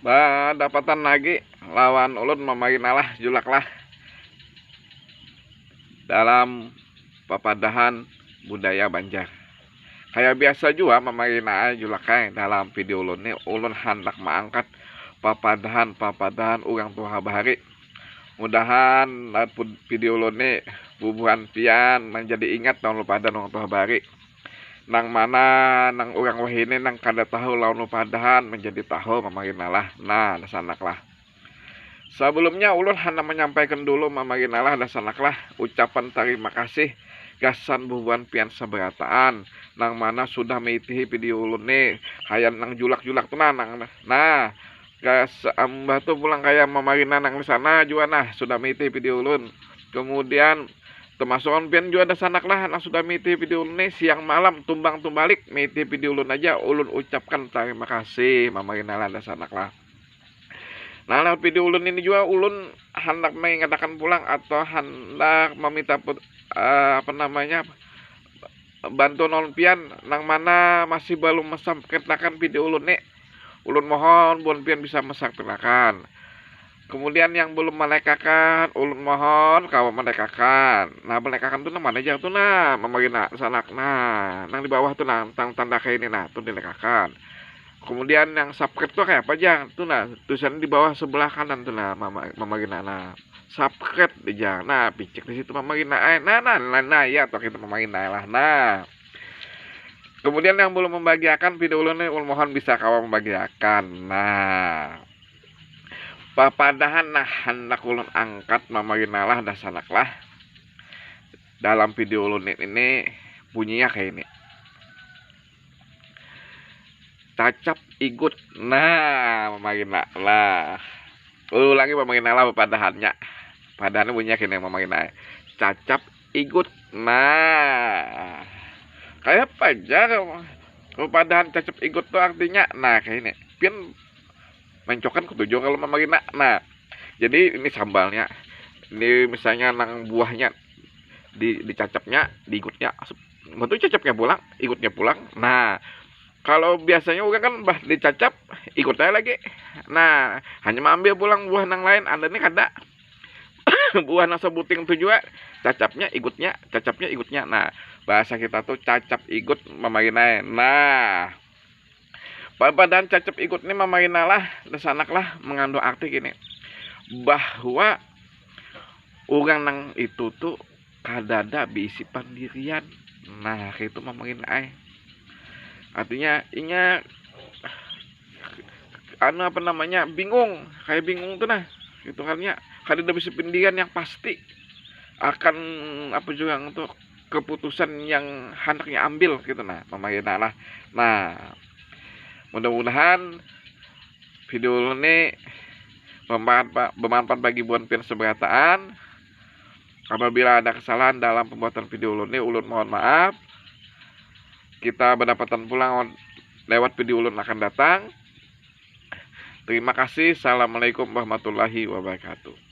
Dapatan lagi lawan ulun memarinalah julaklah dalam papadahan budaya Banjar. Kayak biasa juga memarina julaknya dalam video ulun ini ulun hendak mengangkat papadahan urang tua bahari. Mudahan video ulun ini bubuhan pian menjadi ingat tahun lupadan orang tua bahari. Nang mana nang urang wahini nang kada tahu lawan lupadahan menjadi tahu memarinalah. Nah, dasanaklah. Sebelumnya ulun hendak menyampaikan dulu memarinalah dasanaklah ucapan terima kasih gasan bubuhan pian seberataan nang mana sudah meitihi video ulun nih hayan nang julak-julak tuh nang. Nah, gas ambah tuh pulang kayak memarina nang sana juga nah sudah meitihi video ulun. Kemudian termasuk pian juga ada sanak lah anak sudah miti video ulun nih siang malam tumbang tumbalik miti video ulun aja ulun ucapkan terima kasih memarina ada sanak lah. Nah, lewat video ulun ini juga ulun hendak mengatakan pulang atau hendak meminta bantu non pian nang mana masih belum mesampaikan video ulun nih. Ulun mohon buan pian bisa mesampaikan. Kemudian yang belum melekakan, ulun mohon kau melekakan. Nah, melekakan tuh mana aja tuh nah, memarina sanak. Nah, nang di bawah tuh nah, tanda kayak ini nah, tuh dilekakan. Kemudian yang subscribe tuh kayak apa jang? Tuh nah, tulisan di bawah sebelah kanan tuh nah, memarina nah. Subscribe di jang. Nah, picek di situ memarina. Nah, ya toh kita memarina lah. Nah. Kemudian yang belum membagiakan video ulun ini, ulun mohon bisa kau membagiakan. Nah, papadahan nah hendak ulun angkat memarinalah dasanaklah dalam video ulun ini bunyinya kayak ini. Cacap igut. Nah, memarina lah. Ulangi memarina lah papadahannya. Padahannya bunyinya kayak ini memarina. Cacap igut. Nah, kayak apa aja papadahan cacap igut tuh artinya. Nah, kayak ini. Pian mencokan ketujuh kalau memarina. Nah, jadi ini sambalnya. Ini misalnya nang buahnya dicacapnya, diigutnya. Betul cacapnya pulang, igutnya pulang. Nah, kalau biasanya udah kan bah dicacap, ikutnya lagi. Nah, hanya mengambil pulang buah nang lain. Anda ini kada buah nang sebuting itu juga cacapnya, igutnya, cacapnya, igutnya. Nah, bahasa kita tuh cacap igut memarina. Nah, papadahan cacap igut ini memarinalah dasanaklah mengandung arti gini bahwa orang nang itu tuh kadada diisi pendirian. Nah, itu memarina artinya inya bingung kayak bingung tuh nah itu halnya kadada bisa pendirian yang pasti akan apa juga untuk keputusan yang hendaknya ambil gitu nah memarina lah. Nah, mudah-mudahan video ini bermanfaat bagi buan pian seberataan. Apabila ada kesalahan dalam pembuatan video ulun ini, ulun mohon maaf. Kita berdapatan pulang lewat video ulun akan datang. Terima kasih. Assalamualaikum warahmatullahi wabarakatuh.